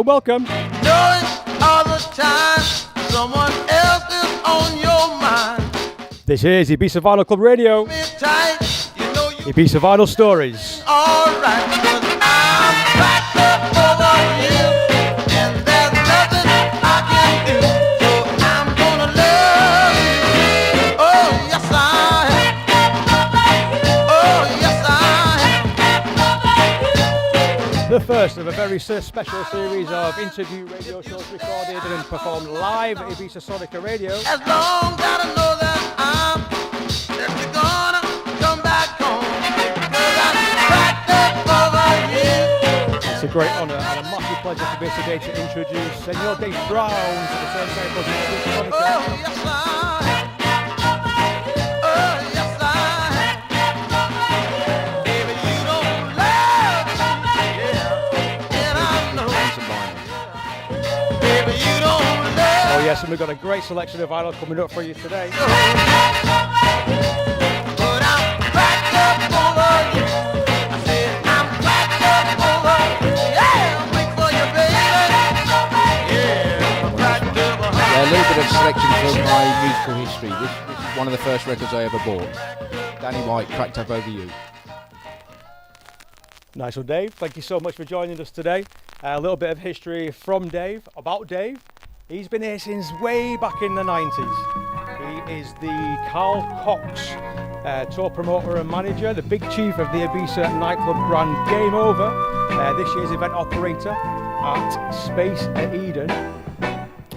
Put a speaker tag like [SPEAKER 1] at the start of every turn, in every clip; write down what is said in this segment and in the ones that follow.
[SPEAKER 1] Welcome, welcome.
[SPEAKER 2] Knowing all the time someone else is on your mind.
[SPEAKER 1] This is IBIZA Vinyl Club Radio.
[SPEAKER 2] Be tight, you know you
[SPEAKER 1] IBIZA Vinyl Stories.
[SPEAKER 2] alright, 'cause I'm backed up over you, and there's nothing I can do. So I'm gonna love you. Oh yes I am. Oh yes I am.
[SPEAKER 1] The first of a very special series of interview radio shows recorded and performed live at IBIZA Sonica Radio.
[SPEAKER 2] As long as I know that I'm never gonna come back home, 'cause I'm backed up over you.
[SPEAKER 1] It's a great honour and a massive pleasure to be here today to introduce Senor Dave Brown to the same time as IBIZA
[SPEAKER 2] Oh
[SPEAKER 1] Sonica.
[SPEAKER 2] yes I am. Oh yes I am. Baby, you don't love me, yeah, and I know. Baby, you don't love.
[SPEAKER 1] Oh yes, and we've got a great selection of vinyl coming up for you today.
[SPEAKER 2] But I'm backed up over you. I said I'm backed up over you. Yeah, I'm waiting for you, baby. Yeah, I'm backed up over you.
[SPEAKER 3] Yeah, a little bit of selection from my musical history. This is one of the first records I ever bought. Danny White, Cracked Up Over You.
[SPEAKER 1] Nice one, Dave. Thank you so much for joining us today. A little bit of history from Dave, about Dave. He's been here since way back in the 90s. He is the Carl Cox tour promoter and manager, the big chief of the Ibiza nightclub brand Game Over, this year's event operator at Space at Eden,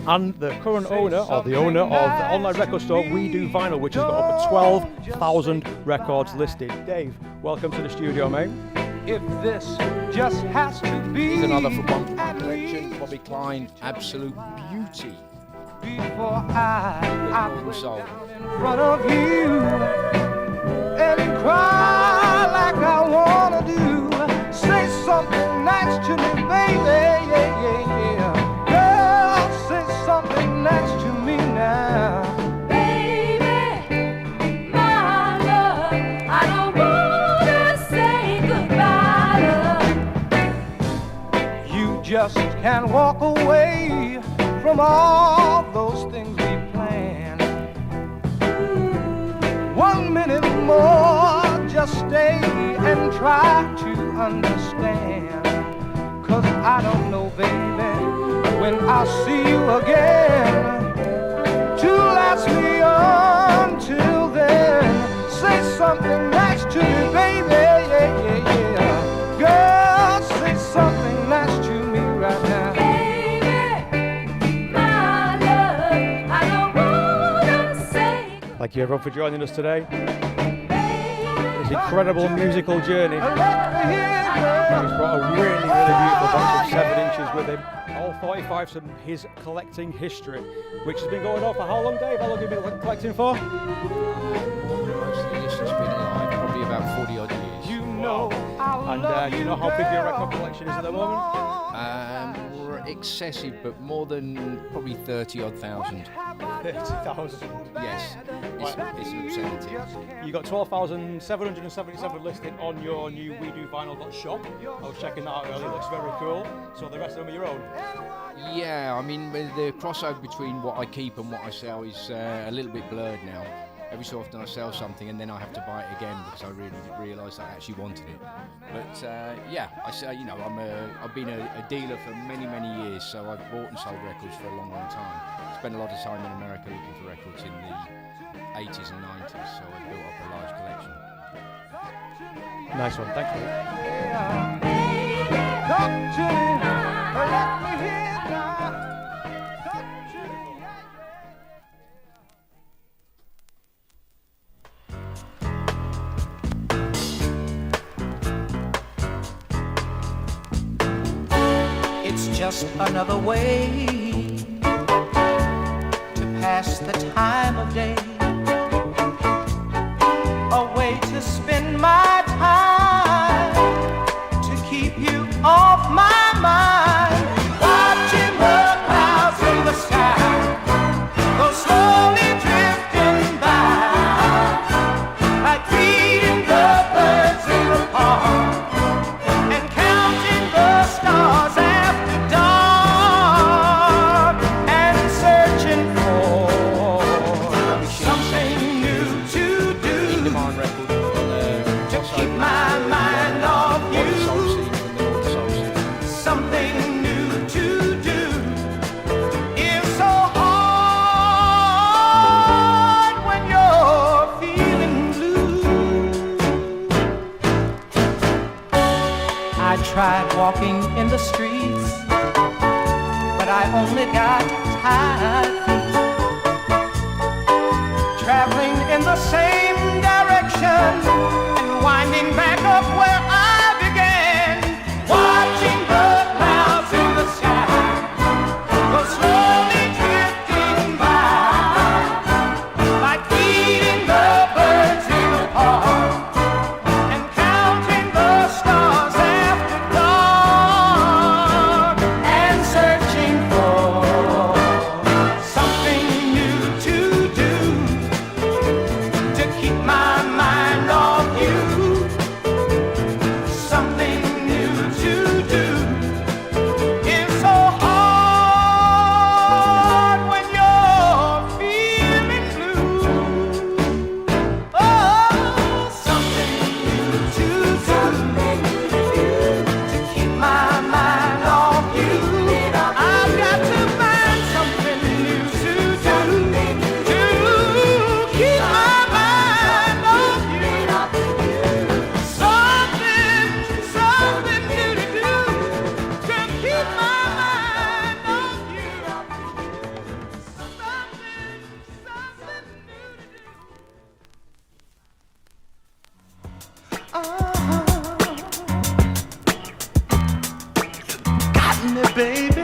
[SPEAKER 1] and the current owner, or the owner of the online record store We Do Vinyl, which has got over 12,000 records listed. Dave, welcome to the studio, mate.
[SPEAKER 4] If this just has to be
[SPEAKER 3] Here's another from one from my collection, Bobby Klein, Absolute Beauty.
[SPEAKER 4] before I
[SPEAKER 3] Northern Soul.
[SPEAKER 4] in front of you and cry like I wanna do. Say something nice to me, baby. Yeah, yeah, yeah. Girl, say something nice to me now. Just can't walk away from all those things we planned. 1 minute more, just stay and try to understand. 'Cause I don't know, baby, when I'll see you again. To last me until then, say something nice to me, baby. Yeah, yeah, yeah. Girl, say something nice to me right now.
[SPEAKER 1] Thank you everyone for joining us today. This incredible musical journey. He's brought a really beautiful box of 7 inches with him. All 45 from his collecting history, which has been going on for how long, Dave? How long have you been collecting for?
[SPEAKER 3] Most of the years since been alive, probably about 40 odd years.
[SPEAKER 1] And do you know how big your record collection is at the moment?
[SPEAKER 3] Excessive, but more than probably 30 odd thousand.
[SPEAKER 1] 30,000.
[SPEAKER 3] Yes, it's an obscenity.
[SPEAKER 1] You got 12,777 listed on your new WeDoVinyl.shop. I was checking that out earlier, it looks very cool. So the rest of them are your own?
[SPEAKER 3] Yeah, I mean, the crossover between what I keep and what I sell is a little bit blurred now. Every so often I sell something and then I have to buy it again because I really realised I actually wanted it. But yeah, I say, you know, I've been a dealer for many years, so I've bought and sold records for a long time. Spent a lot of time in America looking for records in the 80s and 90s, so I built up a large collection.
[SPEAKER 1] Nice one, thank you.
[SPEAKER 4] Talk to me, let me hear now.
[SPEAKER 2] It's just another way to pass the time of day, a way to spend my time, to keep you off my mind. Watching the clouds in the sky go slowly drifting by, like reading the birds in the park and counting the stars after dawn.
[SPEAKER 4] really got tired traveling in the same direction and winding back up where I began, watching the clouds in the sky go slowly drifting by, like eating the birds in the park and counting the stars after dark and searching for something new to do to keep my mind off you. Something new to do. It's so hard when you're feeling blue. Oh, something new to do to keep my mind off you. I've got to find something new to do to keep my mind off you. Something new to do to keep my mind off you. Got me, baby.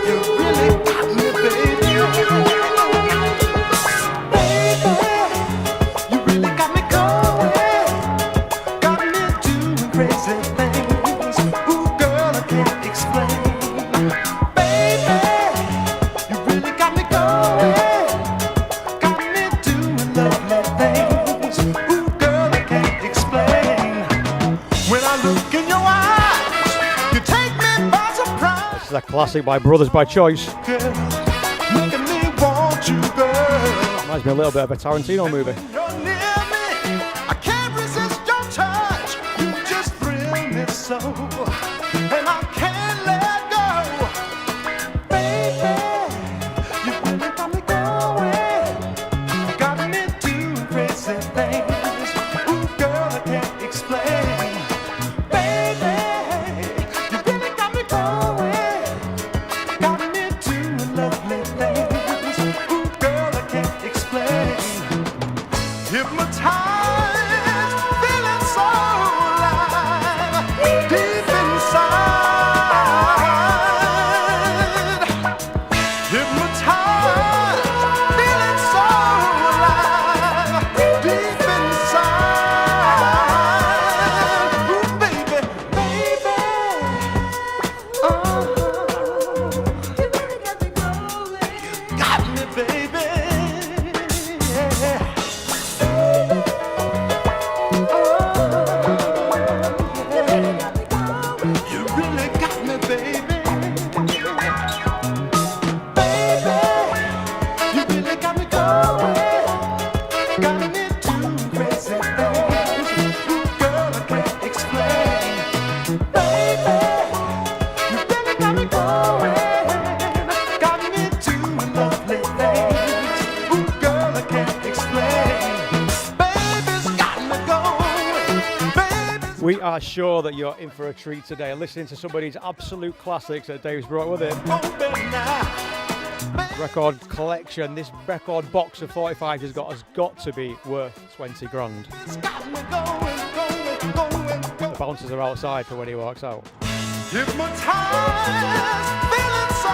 [SPEAKER 4] You really got me, baby. You really got me going, got me doing crazy things. Ooh, girl, I can't explain. Baby, you really got me going, got me doing lovely things. Ooh, girl, I can't explain. When I look in your eyes, you take me by surprise.
[SPEAKER 1] This is a classic by Brothers by Choice.
[SPEAKER 4] Girl, making me want you, girl.
[SPEAKER 1] Reminds me a little bit of a Tarantino movie.
[SPEAKER 4] You're near me, I can't resist your touch. You just thrill me so, and I can't let go. Baby, you really got me going, got me doing crazy things. Ooh, girl, I can't explain. Baby, you really got me going, got me doing lovely things. Ooh, girl, I can't explain. Hypnotized, feeling so alive, deep inside. Hypnotized, feeling so alive, deep inside. Ooh, baby, baby, oh, got me, baby. Yeah. You really got me, baby. Baby, you really got me going, got me doing crazy things. Ooh, girl, I can't explain. Baby, you really got me going, got me doing lovely things. Ooh, girl, I can't explain. Baby's got me going, baby's
[SPEAKER 1] We are sure that you're in for a treat today, listening to somebody's absolute classics that Dave's brought with him.
[SPEAKER 4] open now.
[SPEAKER 1] Record collection. This record box of 45 has got to be worth 20 grand.
[SPEAKER 4] It's got me going.
[SPEAKER 1] The bouncers are outside for when he walks out.
[SPEAKER 4] Hypnotized, feeling so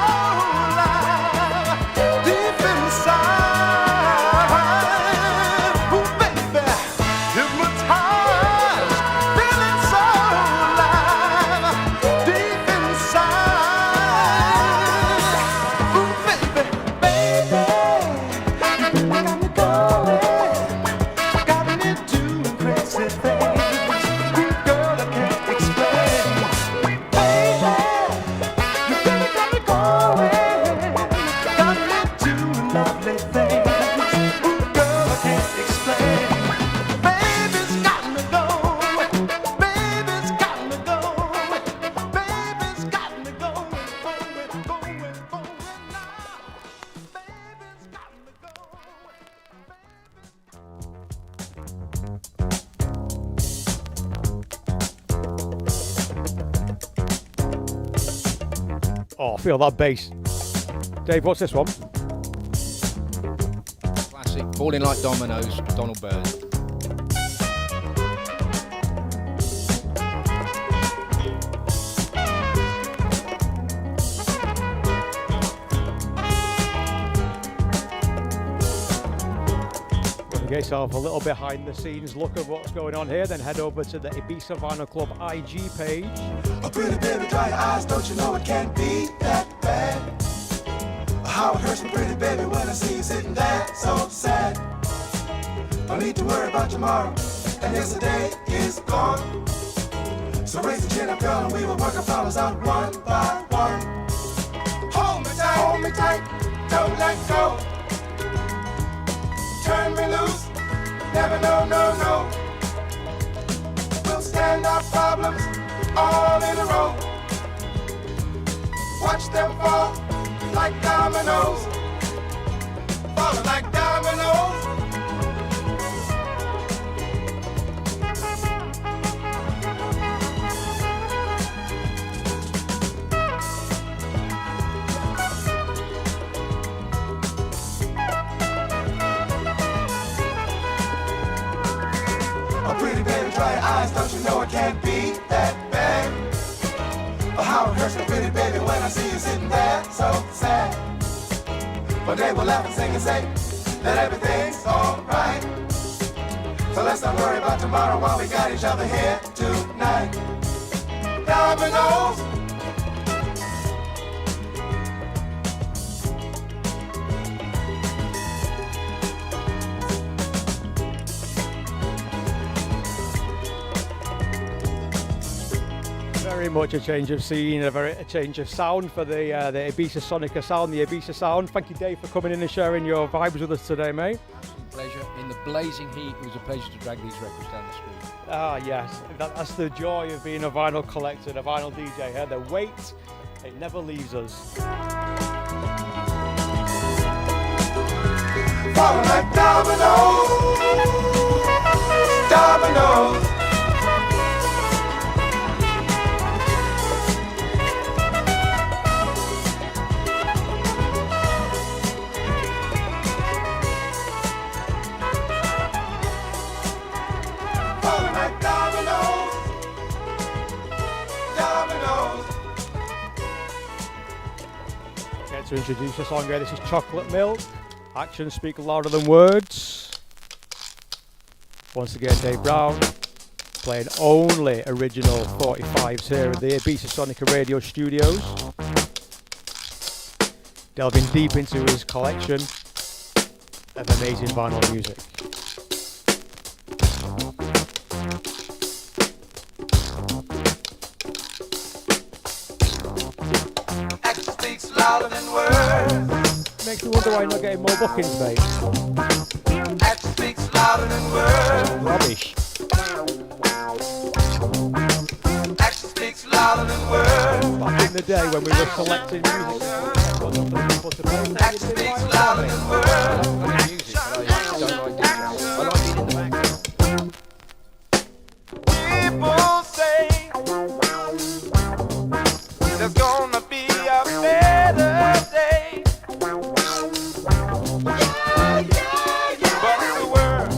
[SPEAKER 4] alive, deep inside. Ooh, baby, hypnotized, feeling so alive, deep inside. Ooh, baby, baby, you got me going, got me doing crazy things. Ooh, girl, I can't explain. Baby, you really got me going,
[SPEAKER 1] Oh, feel that bass. Dave, what's this one?
[SPEAKER 3] Classic, Falling Like Dominoes, Donald Byrd.
[SPEAKER 1] Get yourself a little behind the scenes look at what's going on here, then head over to the Ibiza Vinyl Club IG page.
[SPEAKER 5] Oh, pretty baby, dry your eyes, don't you know it can't be that bad? How it hurts me, pretty baby, when I see you sitting there so sad. No need to worry about tomorrow, and yesterday is gone. So raise the chin up, girl, and we will work our problems out one by one. Hold me tight, don't let go. Turn me loose, never no. We'll stand our problems all in a row. Watch them fall like dominoes. Falling like dominoes. Dry your eyes, don't you know it can't be that bad? Oh, how it hurts me, pretty baby, when I see you sitting there so sad. One day we'll laugh and sing and say that everything's alright. So let's not worry about tomorrow while we got each other here tonight. Dominoes.
[SPEAKER 1] Very much a change of scene, a change of sound for the Ibiza Sonica sound, the Ibiza sound. Thank you, Dave, for coming in and sharing your vibes with us today, mate.
[SPEAKER 3] Absolute pleasure. In the blazing heat, it was a pleasure to drag these records down the street.
[SPEAKER 1] Ah, yes, that's the joy of being a vinyl collector, a vinyl DJ. Here, the weight, it never leaves us.
[SPEAKER 5] Falling like dominoes, dominoes.
[SPEAKER 1] To introduce the song here, this is Chocolate Milk. Actions speak louder than words. Once again, Dave Brown playing only original 45s here at the Ibiza Sonica Radio studios. Delving deep into his collection of amazing vinyl music.
[SPEAKER 5] Louder than words.
[SPEAKER 1] Makes me wonder why you're not getting more bookings, mate.
[SPEAKER 5] Action speaks louder than words.
[SPEAKER 1] Rubbish.
[SPEAKER 5] Action speaks louder than words.
[SPEAKER 1] Back in the day when we were collecting music, got nothing for people to play.
[SPEAKER 5] Action speaks louder than words.
[SPEAKER 3] I like music, but I don't like DJ. I like being in the background.
[SPEAKER 5] People say there's gonna be a better day. But the world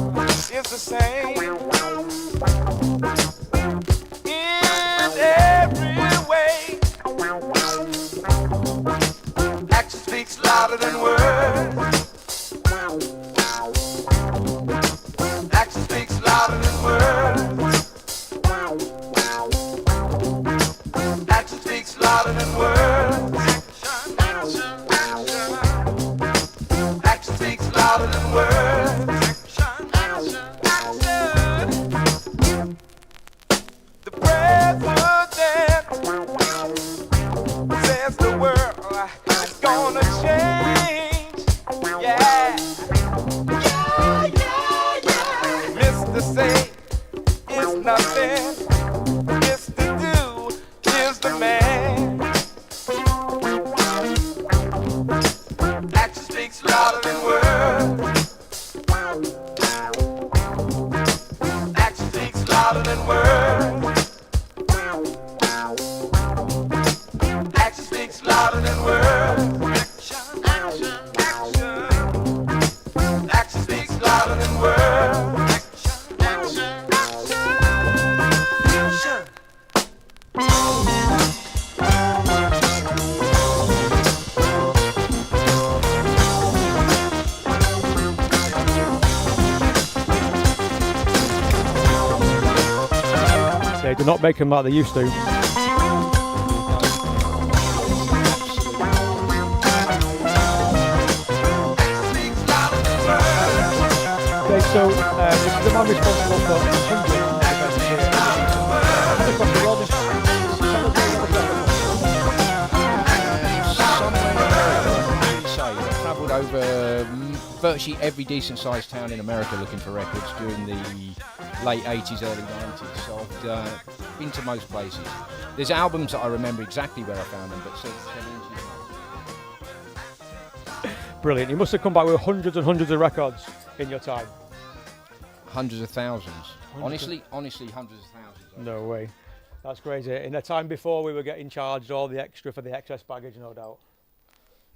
[SPEAKER 5] is the same in every way. Action speaks louder than words. Action speaks louder than words. Action speaks louder than words. Action speaks louder than words. The president says the world is gonna change. Yeah. Mr. Say it's nothing. Mr. Do is the man. Action speaks louder than words. Action speaks louder than words. Action speaks louder
[SPEAKER 1] They're not making them like they used to. Okay, so this is the man responsible for hundreds of events here. Across the world,
[SPEAKER 3] I've travelled over virtually every decent sized town in America looking for records during the late 80s, early 90s, so I've been to most places. There's albums that I remember exactly where I found them, but
[SPEAKER 1] brilliant. You must have come back with hundreds and hundreds of records in your time.
[SPEAKER 3] Hundreds of thousands. Honestly, hundreds of thousands.
[SPEAKER 1] No way. That's crazy. In the time before, we were getting charged all the extra for the excess baggage, no doubt.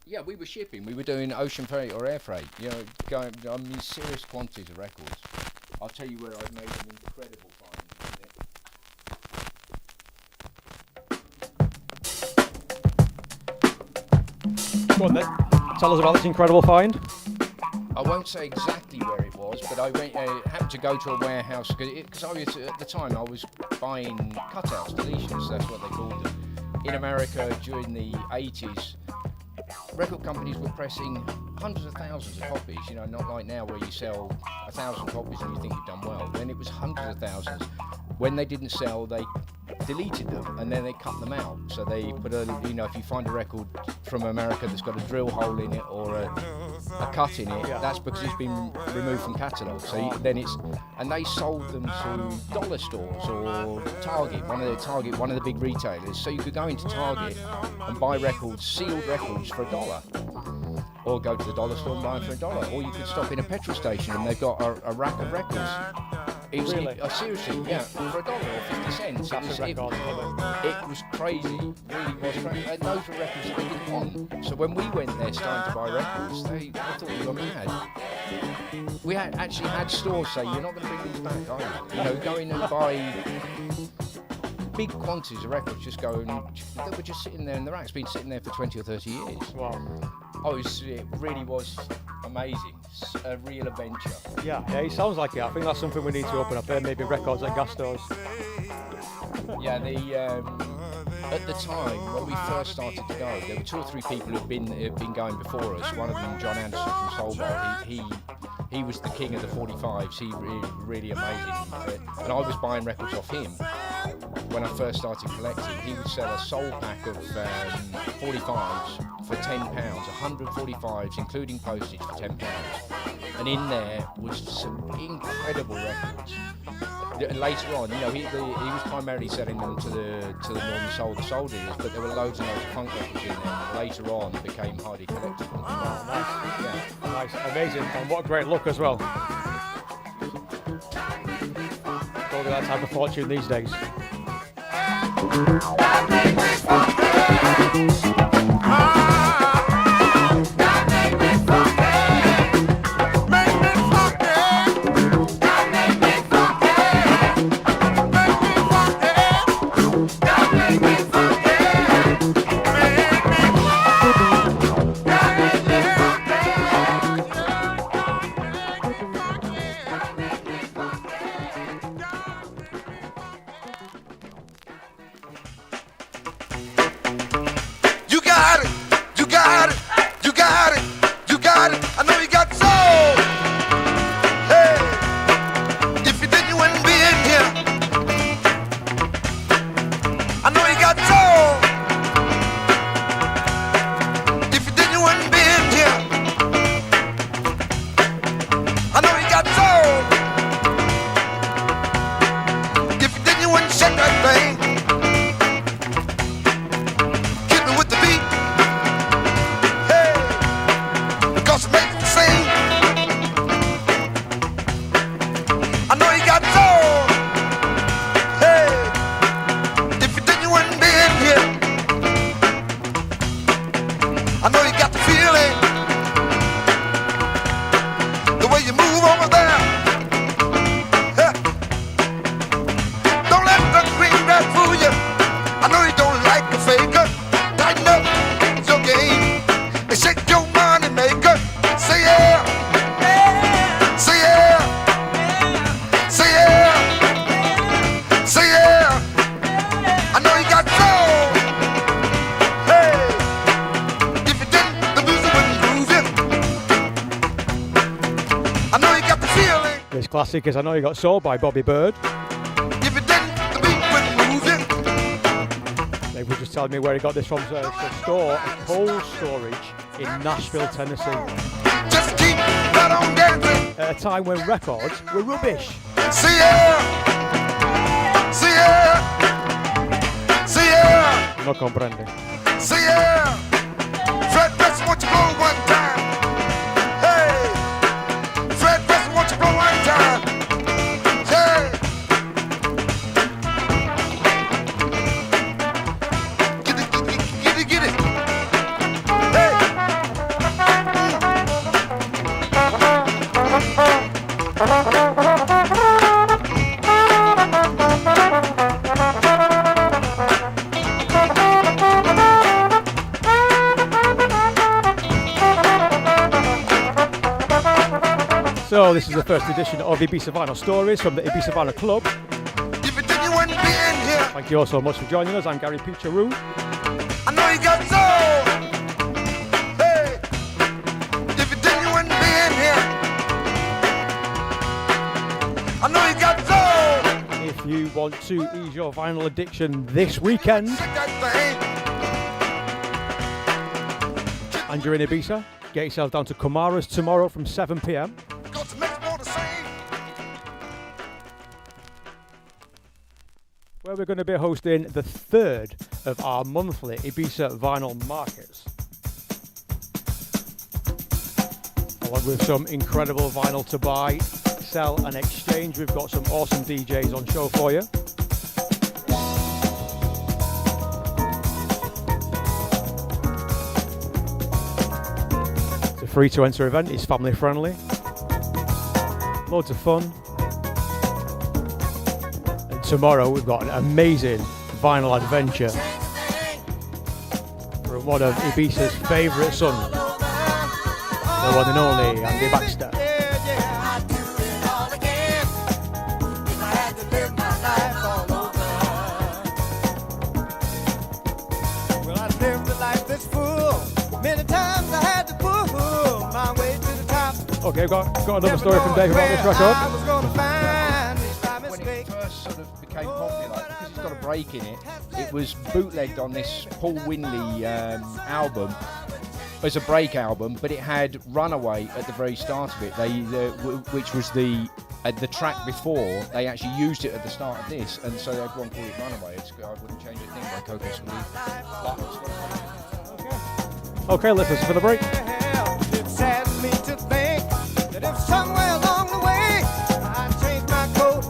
[SPEAKER 3] Yeah, we were shipping. We were doing ocean freight or air freight. You know, serious quantities of records. I'll tell you where I've made an incredible find.
[SPEAKER 1] Go on then. Tell us about this incredible find.
[SPEAKER 3] I won't say exactly where it was, but I happened to go to a warehouse because I was at the time I was buying cutouts, deletions. That's what they called them. In America during the 80s, record companies were pressing hundreds of thousands of copies. You know, not like now where you sell 1,000 copies and you think you've done well. Then it was hundreds of thousands. When they didn't sell, they deleted them and then they cut them out. So they put if you find a record from America that's got a drill hole in it or a cut in it, that's because it's been removed from catalogue. So they sold them to dollar stores or Target, one of the big retailers. So you could go into Target and buy records, sealed records for $1. Or go to the dollar store and buy them for $1. Or you could stop in a petrol station and they've got a rack of records.
[SPEAKER 1] Really?
[SPEAKER 3] Seriously, yeah, for $1 or 50 cents. It was crazy, really was crazy. And those were records that they didn't want. So when we went there starting to buy records, they thought we were mad. We actually had stores say, you're not going to bring these back, are you? You know, go in and buy big quantities of records, they were just sitting there in the racks, been sitting there for 20 or 30 years.
[SPEAKER 1] Wow.
[SPEAKER 3] Oh, it really was amazing. It's a real adventure.
[SPEAKER 1] Yeah, it sounds like it. I think that's something we need to open up there, maybe records at gas stores.
[SPEAKER 3] Yeah, at the time when we first started to go, there were 2 or 3 people who'd been going before us. One of them, John Anderson from Soulbar, he was the king of the 45s. He really amazing, and I was buying records off him. When I first started collecting, he would sell a soul pack of 45s for £10, 145s including postage for £10, and in there was some incredible records. Later on, he was primarily selling them to the Northern Soul, the soul dealers, but there were loads and loads of funk records in there that later on became highly collectible.
[SPEAKER 1] Wow, nice. Yeah, nice, amazing, and what a great look as well. Don't get that type of fortune these days.
[SPEAKER 2] Don't let the
[SPEAKER 1] classic is I Know You Got Soul by Bobby Bird.
[SPEAKER 5] If it didn't, the beat would move it.
[SPEAKER 1] They were just telling me where he got this from. So it's a store of cold storage in Nashville, Tennessee.
[SPEAKER 5] Just keep right on dancing.
[SPEAKER 1] At a time when records were rubbish.
[SPEAKER 5] See ya, see ya, see ya,
[SPEAKER 1] No comprende.
[SPEAKER 5] see ya. Fred Preston, won't you blow one time? Hey, Fred Preston, won't you blow one time? Hey, get it, get it, get it. Hey.
[SPEAKER 1] So this is the first edition of Ibiza Vinyl Stories from the Ibiza Vinyl Club.
[SPEAKER 5] If you did, you wouldn't be in here.
[SPEAKER 1] Thank you all so much for joining us. I'm Gary Peach A-Roo.
[SPEAKER 5] I know you got soul. Hey, if you did, you wouldn't be in here. I know you got soul.
[SPEAKER 1] If you want to ease your vinyl addiction this weekend
[SPEAKER 5] Shake that thing.
[SPEAKER 1] and you're in Ibiza, get yourself down to Kamara's tomorrow from 7 p.m.
[SPEAKER 5] Got some much more to say.
[SPEAKER 1] where we're going to be hosting the third of our monthly Ibiza vinyl markets, along with some incredible vinyl to buy, sell and exchange. We've got some awesome DJs on show for you. It's a free to enter event, it's family friendly, loads of fun. And tomorrow we've got an amazing vinyl adventure from one of Ibiza's favourite sons, the one and only Andy Baxter. Okay, got another story from Dave about this record.
[SPEAKER 3] When it first sort of became popular, because it's got a break in it, it was bootlegged on this Paul Winley album as a break album, but it had Runaway at the very start of it. Which was the track before. They actually used it at the start of this, and so everyone called it Runaway. I wouldn't change a thing by Coco Smooth.
[SPEAKER 1] Okay, let's listen for the break.
[SPEAKER 4] It saddens me to think that if somewhere along the way I changed my coat,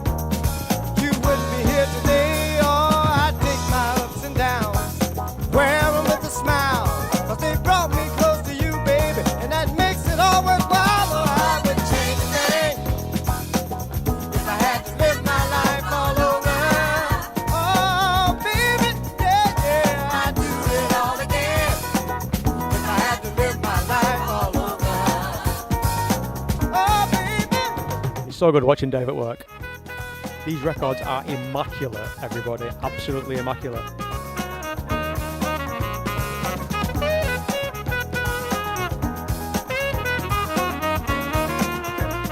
[SPEAKER 4] you wouldn't be here today. Oh, I'd take my ups and downs, wear them with a smile, 'cause they brought me close to you, baby, and that makes it all worthwhile. Oh, I would change a thing if I had to live my life all over. Oh, baby, yeah, yeah, I'd do it all again if I had to live my life all over. Oh, baby.
[SPEAKER 1] It's so good watching Dave at work. These records are immaculate, everybody. Absolutely immaculate.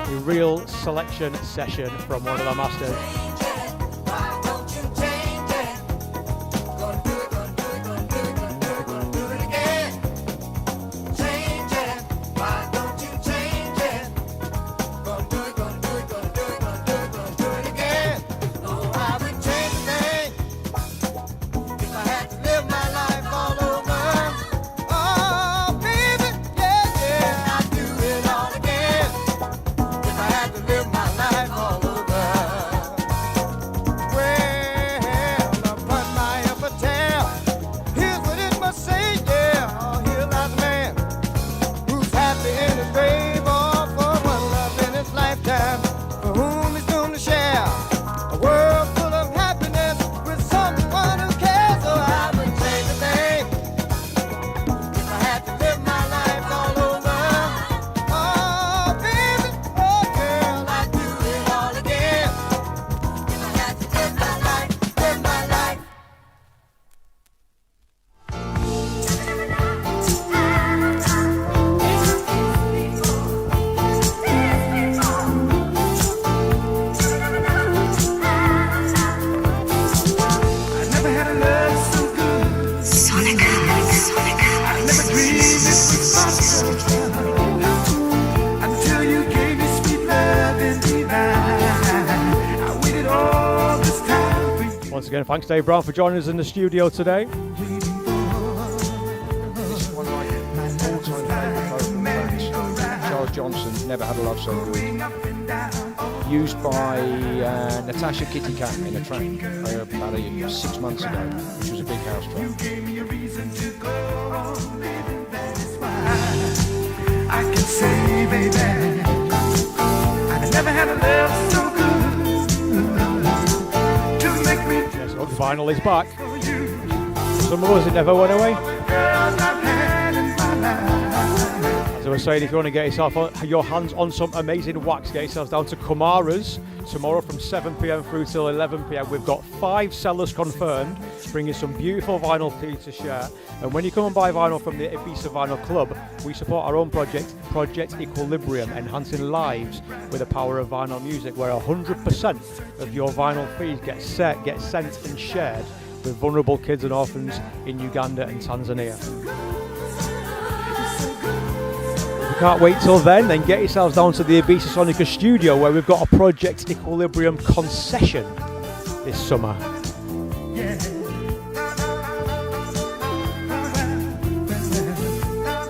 [SPEAKER 1] A real selection session from one of the masters.
[SPEAKER 4] Why don't you change it? Gonna do it, gonna do it, gonna do it, gonna do it, gonna do it again. Change it. Why don't you change it? Gonna do it, gonna do it, gonna do it, gonna do it, gonna do it again. Oh, I would change a thing if I had to live my life all over. Oh, baby, yeah, yeah, I'd do it all again if I had to live my life all over.
[SPEAKER 1] again, thanks Dave Brown for joining us in the studio today.
[SPEAKER 3] This is one of my all-time favourite vocal tracks. Charles Johnson, Never Had a Love So Good. Used by Natasha Kitty Cat in a track about 6 months ago, which was a big house track.
[SPEAKER 5] I can say, baby, I never had a love so good to make me
[SPEAKER 1] Yes, look, vinyl is back. Some of us, it never went away. As I was saying, if you want to get your hands on some amazing wax, get yourselves down to Kamara's tomorrow from 7 p.m. through till 11 p.m. We've got 5 sellers confirmed, bringing some beautiful vinyl for you to share. And when you come and buy vinyl from the Ibiza Vinyl Club, we support our own project, Project Equilibrium, enhancing lives with the power of vinyl music, where 100% of your vinyl fees get sent and shared with vulnerable kids and orphans in Uganda and Tanzania. Can't wait till then get yourselves down to the IBIZA Sonica studio, where we've got a Project Equilibrium concession this summer.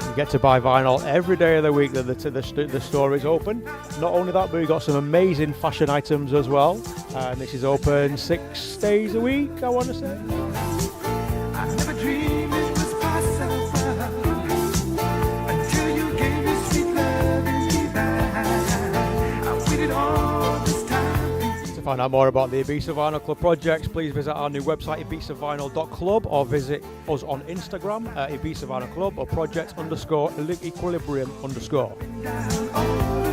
[SPEAKER 1] You get to buy vinyl every day of the week that the store is open. Not only that, but we've got some amazing fashion items as well. And this is open 6 days a week, I want to say.
[SPEAKER 5] I never dreamed it was possible until you gave me sweet love and me back. I waited all this time.
[SPEAKER 1] To find out more about the Ibiza Vinyl Club projects, please visit our new website ibizavinyl.club, or visit us on Instagram at Ibiza Vinyl Club or project_equilibrium_.
[SPEAKER 5] Down all